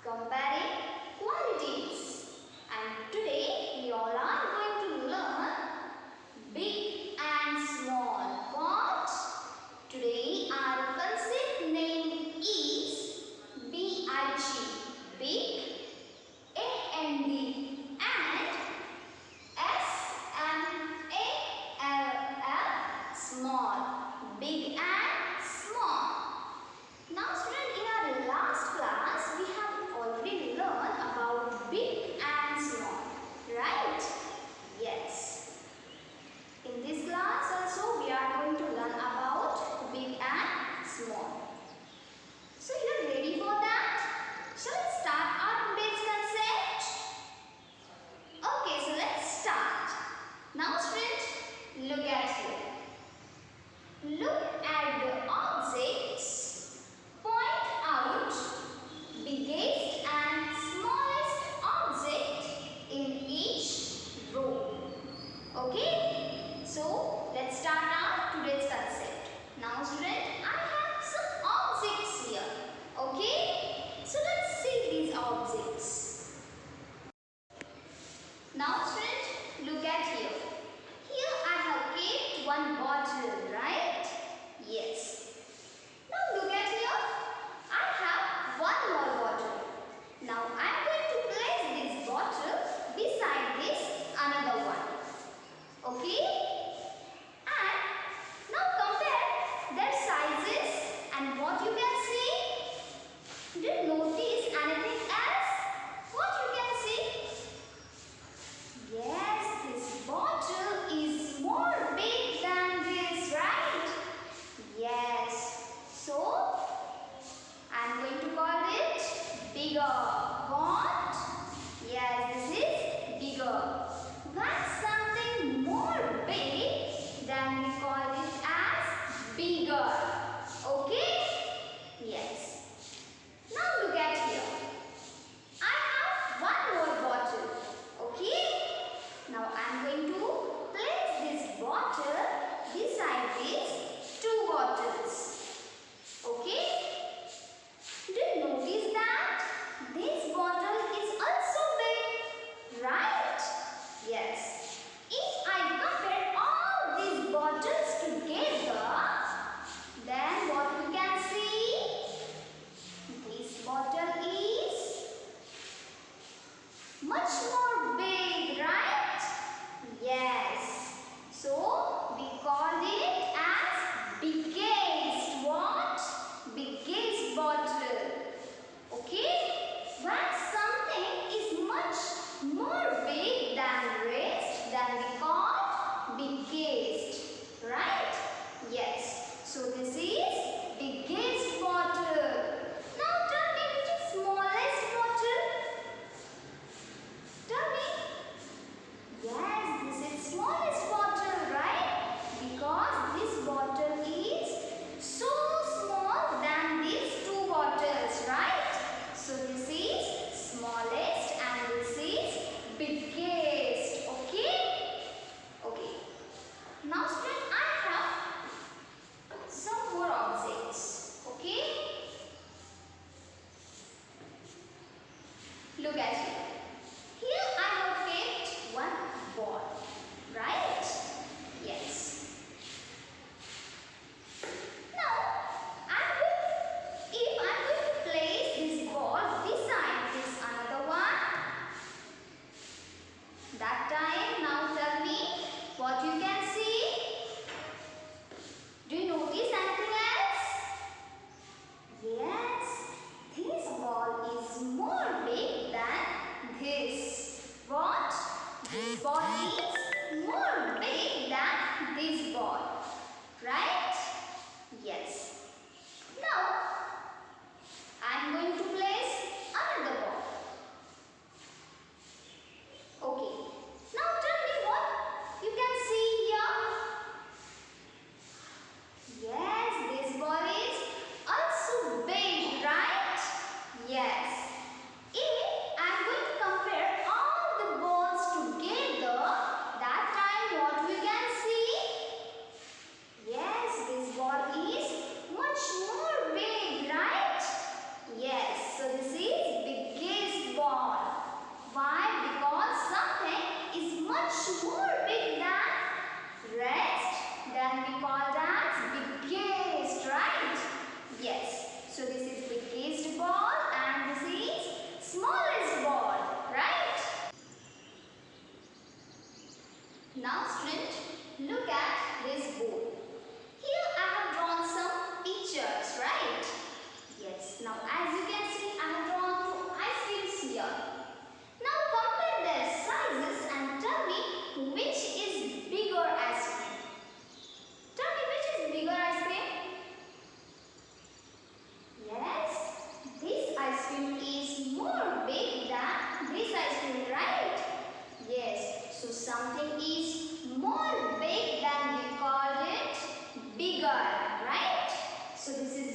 comparing qualities. And today we all are going to learn big and small. What? Today our concept name is BIG, big, AND, and SMALL, small, big and small. Now student, in our last class we have already learned about big and small, right? Yes. In this class also we are going to learn about big and small. So you are ready for that? Shall we start our today's concept? Okay, so let's start. Now student, look at here. Look at the objects. Point out biggest and smallest object in each row. Okay? So let's start our today's concept. Now student, I have some objects here. Okay? So let's see these objects. Now student, look at here. Here I have kept one bottle, right? Yes. Now look at here. I have one more bottle. Now I am going to place this bottle beside this another one. Okay? And now compare their sizes and what you can see. Do you notice anything else? What you can see? Yes, this bottle is more big than this, right? Yes. So, I am going to call it bigger. What? Yes, this is bigger. When something more big, then we call it as bigger. Okay? Yes. Now look at here. I have one more bottle. Okay? Now I am going to place this bottle beside these two bottles. Okay? Do you notice that this bottle is also big, right? Yes. If I compare all these bottles together, then what we can see? This bottle is much more big, right? Yes. So we call it as biggest. What? Biggest bottle. Okay? When something is much more big than rest, then we call biggest. Right? Yes. So this is biggest bottle. Now tell me which is smallest bottle? Tell me. Yes, this is smallest bottle, right? Because this bottle is so small than these two bottles, right? So this is smallest and this is biggest. Okay? Okay. Now student, I have some more objects. Okay? Look at it. Here I have kept one ball, right? Yes. Now, if I am going to place this ball beside this another one, that time, now tell me what you can see. Do you notice anything else? Yes, this ball is more big than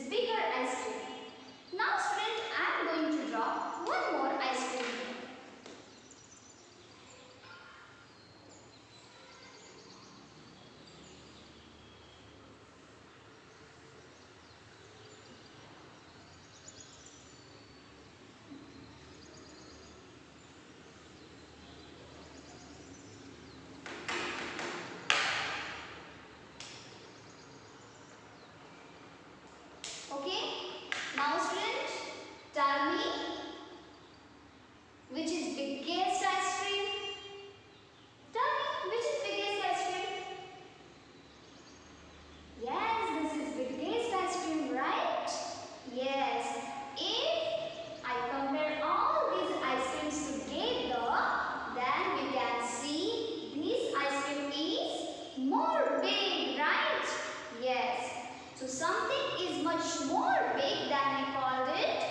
bigger ice cream. Now student, I am going to draw one more ice cream here. Okay, now student, tell me which is biggest ice cream? Tell me which is biggest ice cream? Yes, this is biggest ice cream, right? Yes. If I compare all these ice creams together, then we can see this ice cream is more big, right? Yes. So something is much more big than we called it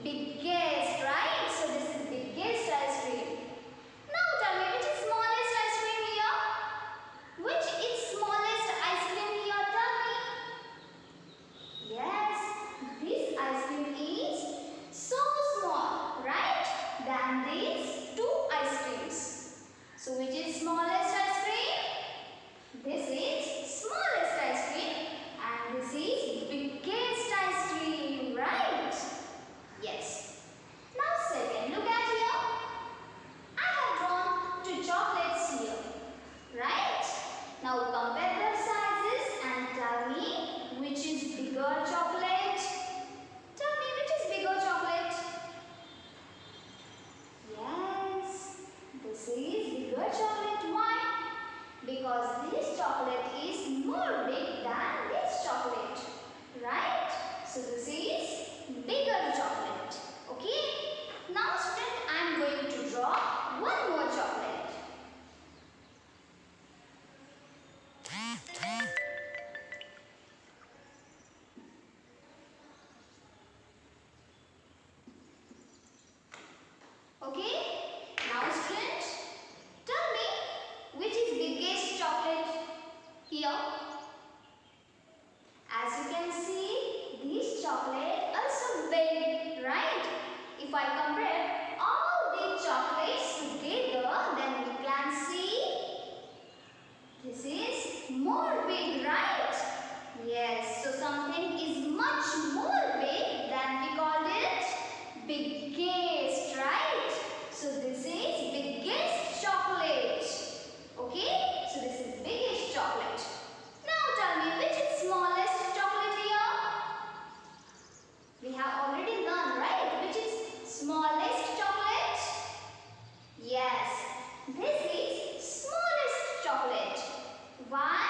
biggest, right? So this is biggest ice cream. Now tell me which is smallest ice cream here? Which is smallest ice cream here? Tell me. Yes, this ice cream is so small, right? Than these two ice creams. So which is smallest ice cream? This is smallest ice cream. And this is biggest ice cream, right? Yes. Now second, look at here. I have drawn two chocolates here, right? Now compare their sizes and tell me which is bigger chocolate. Tell me which is bigger chocolate. Yes, this is bigger chocolate. Why? Because this chocolate is more big than this chocolate, right? So this is bigger chocolate. Okay? Now student, I am going to draw one more chocolate. Okay? Now student, tell me which is biggest chocolate here. As you can see, this chocolate also big, right? If I compare all these chocolates together, then we can see this is more big, right? Yes, so something is much more big than we called it biggest, right? So this is biggest chocolate. Okay, so this is biggest chocolate. Now tell me which is smallest chocolate here? We have already learned, right? Which is smallest chocolate? Yes, this is smallest chocolate. Why?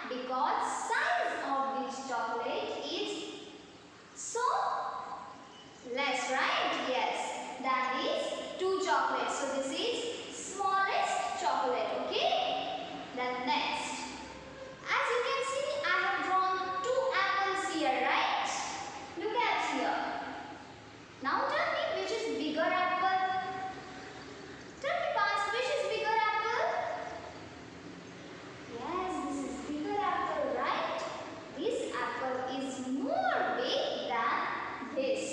Because size of this chocolate is so less, right? Yes, that is two chocolates. So this is smallest chocolate, okay? Then next. As you can see, I have drawn two apples here, right? Look at here. Now tell me which is bigger apple? Tell me fast, which is bigger apple? Yes, this is bigger apple, right? This apple is more big than this,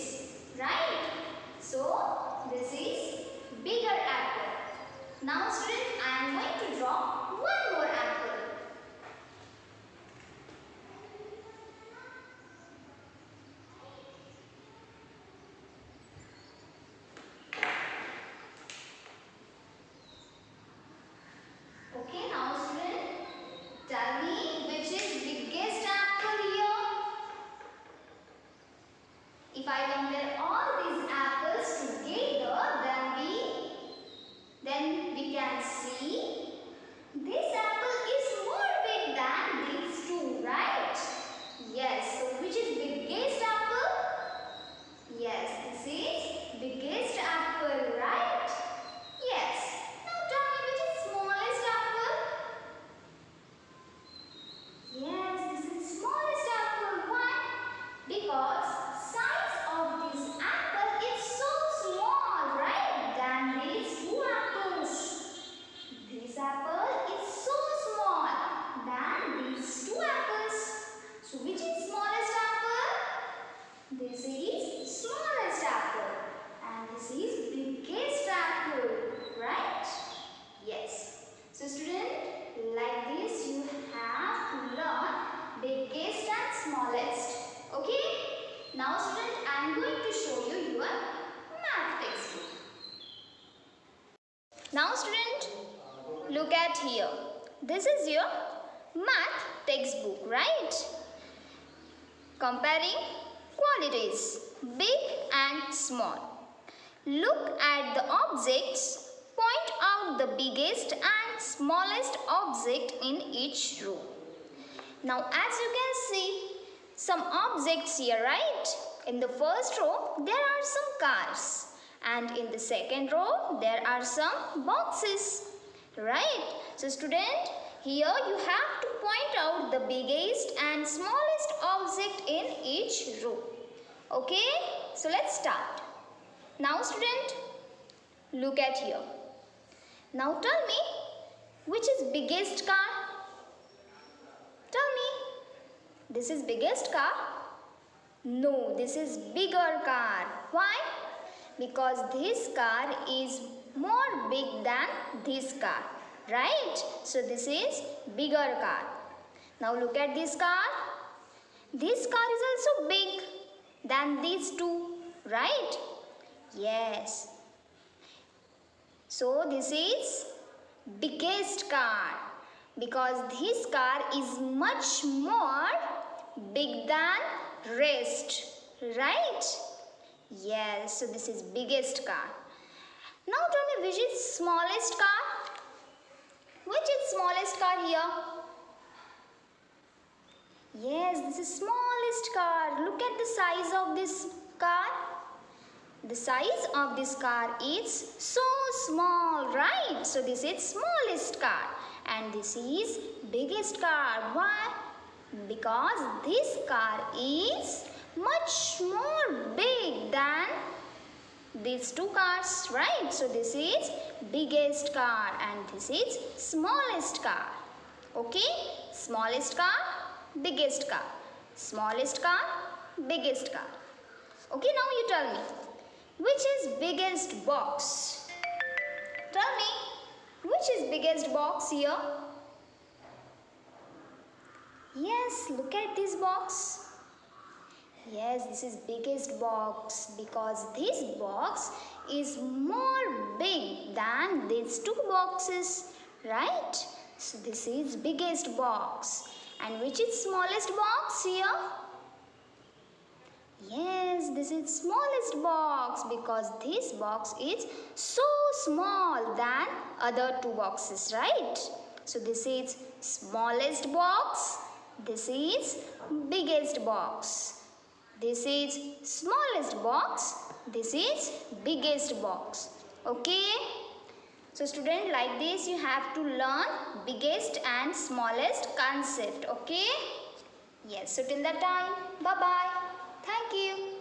right? So, this is bigger apple. Now student, I am going to draw one more apple. Okay, now student, tell me which is biggest apple here? If I compare all these apples together, then we can see this apple is more big than these two, right? Yes, so which is biggest apple? Yes, this is biggest apple, right? Yes. Now tell me which is smallest apple? Yes, this is smallest apple. Why? Because size of this Now student, look at here. This is your math textbook, right? Comparing quantities, big and small. Look at the objects. Point out the biggest and smallest object in each row. Now as you can see, some objects here, right? In the first row, there are some cars. And in the second row, there are some boxes. Right? So student, here you have to point out the biggest and smallest object in each row. Okay? So let's start. Now student, look at here. Now tell me, which is biggest car? Tell me. This is biggest car? No, this is bigger car. Why? Because this car is more big than this car. Right? So this is bigger car. Now look at this car. This car is also big than these two. Right? Yes. So this is biggest car because this car is much more big than rest. Right? Yes, so this is biggest car. Now tell me, which is smallest car? Which is smallest car here? Yes, this is smallest car. Look at the size of this car. The size of this car is so small, right? So this is smallest car and this is biggest car. Why? Because this car is much more big than these two cars, right? So this is biggest car and this is smallest car. Okay? Smallest car, biggest car. Smallest car, biggest car. Okay, now you tell me, which is biggest box? Tell me, which is biggest box here? Yes, look at this box. Yes, this is biggest box because this box is more big than these two boxes, right? So this is biggest box. And which is smallest box here? Yes, this is smallest box because this box is so small than other two boxes, right? So this is smallest box. This is biggest box. This is smallest box. This is biggest box. Okay? So student, like this you have to learn biggest and smallest concept. Okay? Yes. So till that time, bye-bye. Thank you.